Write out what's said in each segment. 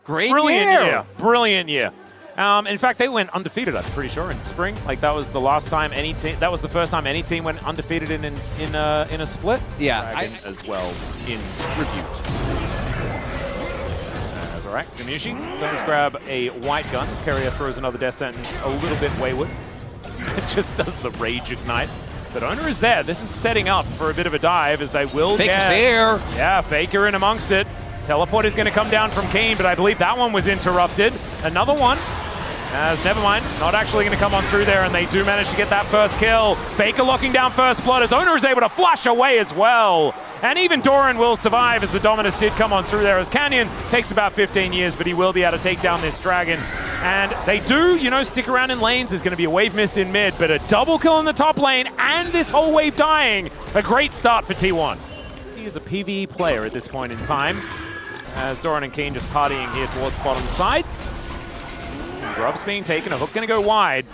Brilliant year. Brilliant year. In fact, they went undefeated, I'm pretty sure, in spring. Like, that was the last time any team, that was the first time any team went undefeated in a split. Yeah. As well in tribute. That's all right. Gamushi does grab a white gun. This carrier throws another death sentence a little bit wayward. It just does the rage ignite. But Owner is there. This is setting up for a bit of a dive as they will Faker's get... there. Yeah, Faker in amongst it. Teleport is going to come down from Keen, but I believe that one was interrupted. Another one. As never mind, not actually going to come on through there, and they do manage to get that first kill. Faker locking down first blood as Owner is able to flush away as well. And even Doran will survive as the Dominus did come on through there, as Canyon takes about 15 years, but he will be able to take down this dragon. And they do, you know, stick around in lanes. There's going to be a wave mist in mid, but a double kill in the top lane and this whole wave dying. A great start for T1. He is a PvE player at this point in time, as Doran and Keen just partying here towards the bottom side. Some grubs being taken, a hook going to go wide.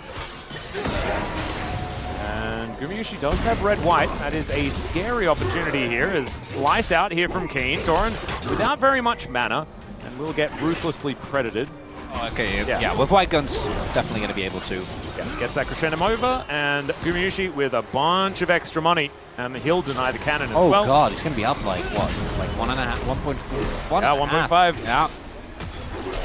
And Gumayushi does have red-white. That is a scary opportunity here as Slice out here from Keen. Doran without very much mana and will get ruthlessly predated. Oh, okay, yeah, with white guns, definitely going to be able to. Yeah, gets that crescendo over, and Gumayushi with a bunch of extra money, and he'll deny the cannon as well. Oh god, he's going to be up like what? Like 1.5, 1.4? Yeah, 1.5. Yeah.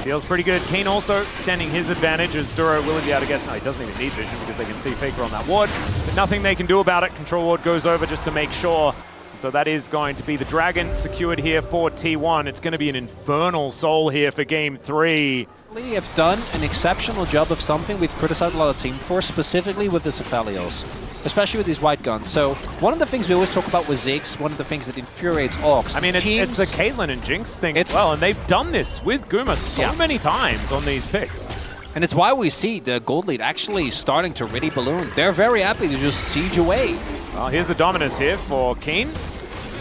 Feels pretty good. Keen also extending his advantage as Duro will be able to get... No, he doesn't even need vision because they can see Faker on that ward. But nothing they can do about it. Control ward goes over just to make sure. So that is going to be the dragon secured here for T1. It's going to be an infernal soul here for game 3. They have done an exceptional job of something we've criticized a lot of team for, specifically with the Cephalios, especially with these white guns. So one of the things we always talk about with Ziggs, one of the things that infuriates Orcs. I mean, it's the Caitlyn and Jinx thing as well, and they've done this with Guma so many times on these picks. And it's why we see the gold lead actually starting to really balloon. They're very happy to just siege away. Well, here's a Dominus here for Keen,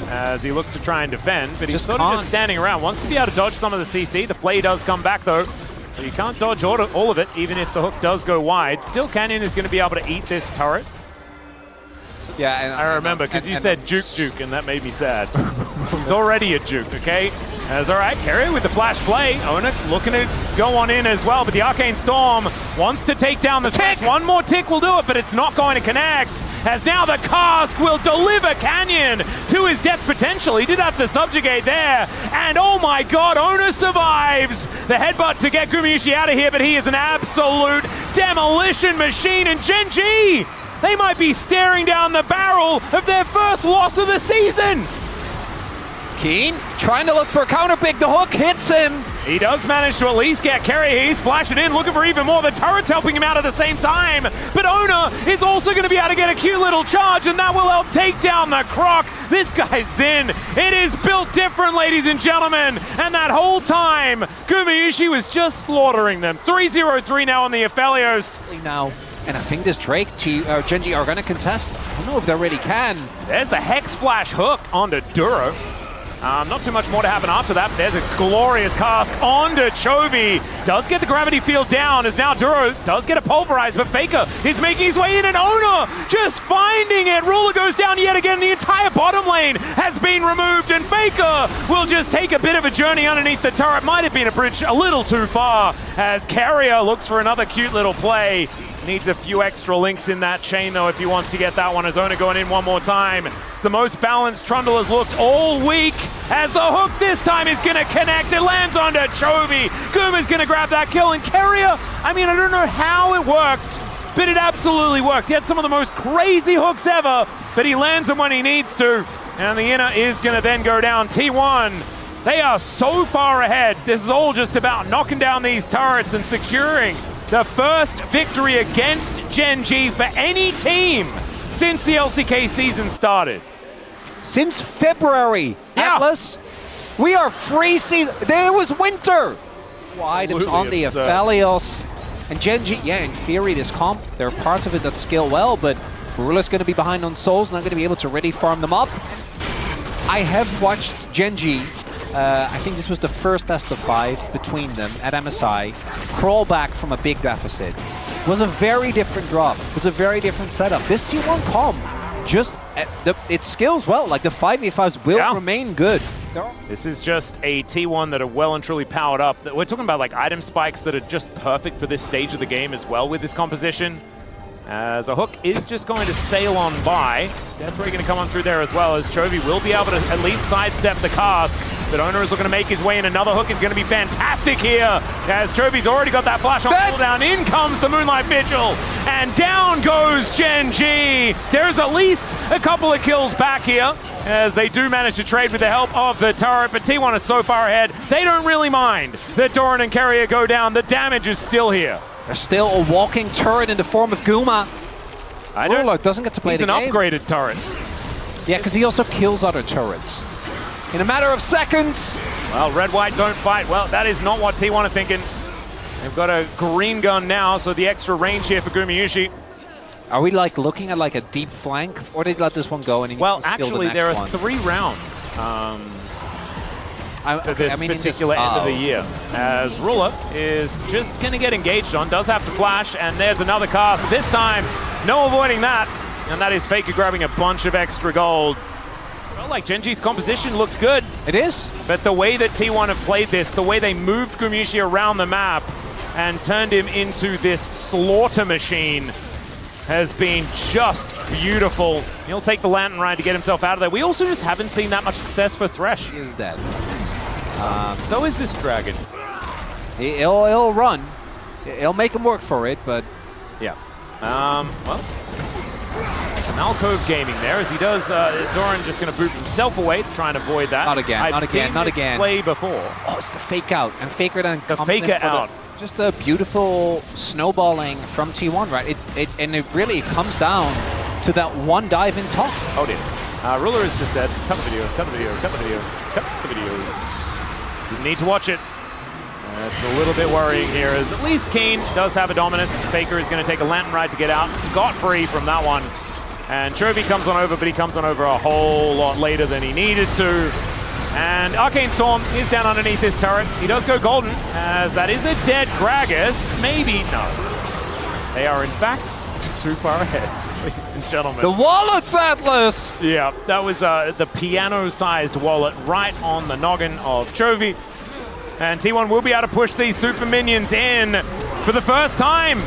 as he looks to try and defend, but he's sort of just standing around. Wants to be able to dodge some of the CC. The Flay does come back, though. So you can't dodge all of it, even if the hook does go wide. Still, Canyon is going to be able to eat this turret. Yeah, and I remember, because you said juke, and that made me sad. He's already a juke, okay? That's all right. Carrier with the flash play. Owner looking to go on in as well, but the Arcane Storm wants to take down the tick. One more tick will do it, but it's not going to connect. As now the cask will deliver Canyon to his death potential. He did have to subjugate there. And oh my god, Owner survives. The headbutt to get Gumayushi out of here, but he is an absolute demolition machine. And Gen.G, they might be staring down the barrel of their first loss of the season. Keen trying to look for a counter pick. The hook hits him. He does manage to at least get carry. He's flashing in, looking for even more. The turret's helping him out at the same time. But Owner is also going to be able to get a cute little charge, and that will help take down the Croc. This guy's Zen. It is built different, ladies and gentlemen. And that whole time, Gumayushi was just slaughtering them. 3-0-3 now on the Aphelios. Now. And I think this Drake, Gen.G are going to contest. I don't know if they already can. There's the Hex Flash hook onto Duro. Not too much more to happen after that, but there's a glorious cask onto Chovy. Does get the gravity field down, as now Duro does get a pulverize, but Faker is making his way in, and Owner just finding it. Ruler goes down yet again. The entire bottom lane has been removed, and Faker will just take a bit of a journey underneath the turret. Might have been a bridge a little too far, as Carrier looks for another cute little play. Needs a few extra links in that chain, though, if he wants to get that one. As Owner going in one more time. It's the most balanced Trundle has looked all week, as the hook this time is going to connect. It lands onto Chovy. Guma's going to grab that kill, and Carrier, I mean, I don't know how it worked, but it absolutely worked. He had some of the most crazy hooks ever, but he lands them when he needs to. And the inner is going to then go down. T1, they are so far ahead. This is all just about knocking down these turrets and securing the first victory against Gen.G for any team since the LCK season started. Since February, Atlas, we are freezing. There was winter. Items on the Aphelios. And Gen.G, in theory, this comp, there are parts of it that scale well, but Rula's going to be behind on Souls, not going to be able to really farm them up. I have watched Gen.G. I think this was the first best of 5 between them at MSI. Crawl back from a big deficit. It was a very different drop. It was a very different setup. This T1 comp just, it scales well. Like the 5v5s will remain good. This is just a T1 that are well and truly powered up. We're talking about like item spikes that are just perfect for this stage of the game as well with this composition. As a hook is just going to sail on by. Death Ray going to come on through there as well, as Chovy will be able to at least sidestep the cask. But Owner is looking to make his way in. Another hook is going to be fantastic here, as Chovy's already got that flash on cooldown. In comes the Moonlight Vigil, and down goes Gen.G. There's at least a couple of kills back here, as they do manage to trade with the help of the turret, but T1 is so far ahead, they don't really mind that Doran and Carrier go down. The damage is still here. There's still a walking turret in the form of Guma. Ruler doesn't get to play the game. He's an upgraded turret. Yeah, because he also kills other turrets. In a matter of seconds. Well, red-white don't fight. Well, that is not what T1 are thinking. They've got a green gun now, so the extra range here for Gumayusi. Are we like looking at like a deep flank, or did they let this one go and he well, needs to steal actually, the next there are one? 3 rounds. For this in particular end of the year, as Ruler is just going to get engaged on, does have to flash, and there's another cast. This time, no avoiding that, and that is Faker grabbing a bunch of extra gold. Well, like Gen.G's composition looks good. It is. But the way that T1 have played this, the way they moved Gumayusi around the map and turned him into this slaughter machine has been just beautiful. He'll take the Lantern Ride to get himself out of there. We also just haven't seen that much success for Thresh. He is dead. So is this Dragon. He'll run. He'll make him work for it, but... Yeah. Well, an alcove gaming there, as he does. Doran just going to boot himself away to try and avoid that. Not again, not again, not again. Play before. Oh, it's the fake out. And Faker then the comes Faker in for out. Just a beautiful snowballing from T1, right? And it really comes down to that one dive in top. Oh dear. Ruler is just dead. Cut the video, cut the video, cut the video, cut the video. Didn't need to watch it. It's a little bit worrying here, as at least Keen does have a Dominus. Faker is going to take a Lantern Ride to get out scot-free from that one. And Chovy comes on over, but he comes on over a whole lot later than he needed to. And Arcane Storm is down underneath this turret. He does go golden, as that is a dead Gragas. Maybe, no. They are, in fact, too far ahead, ladies and gentlemen. The wallets, Atlas! Yeah, that was the piano-sized wallet right on the noggin of Chovy. And T1 will be able to push these super minions in for the first time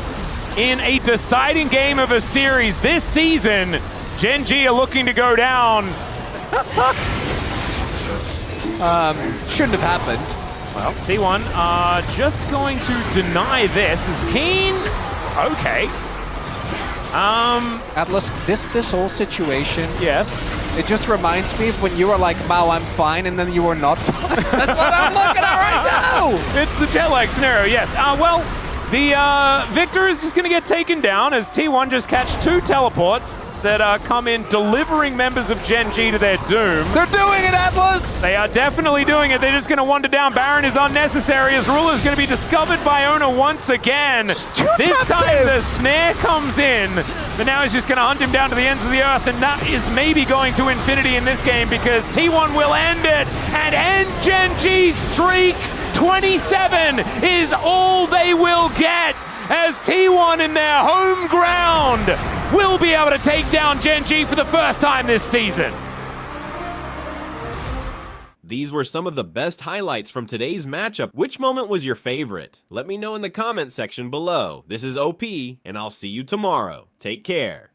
in a deciding game of a series this season. Gen.G are looking to go down. Shouldn't have happened. Well, T1 are just going to deny this. Is Keen? Okay. Atlas, this whole situation. Yes. It just reminds me of when you were like, Mao, I'm fine, and then you were not fine. That's what I'm looking at right now! It's the jet lag scenario, yes. Well, the Victor is just going to get taken down as T1 just catch 2 teleports that come in, delivering members of Gen.G to their doom. They're doing it, Atlas! They are definitely doing it. They're just going to wander down. Baron is unnecessary, as Ruler is going to be discovered by Owner once again. This time the snare comes in, but now he's just going to hunt him down to the ends of the earth, and that is maybe going to infinity in this game, because T1 will end it and end Gen.G's streak. 27 is all they will get, as T1 in their home ground will be able to take down Gen.G for the first time this season. These were some of the best highlights from today's matchup. Which moment was your favorite? Let me know in the comment section below. This is OP, and I'll see you tomorrow. Take care.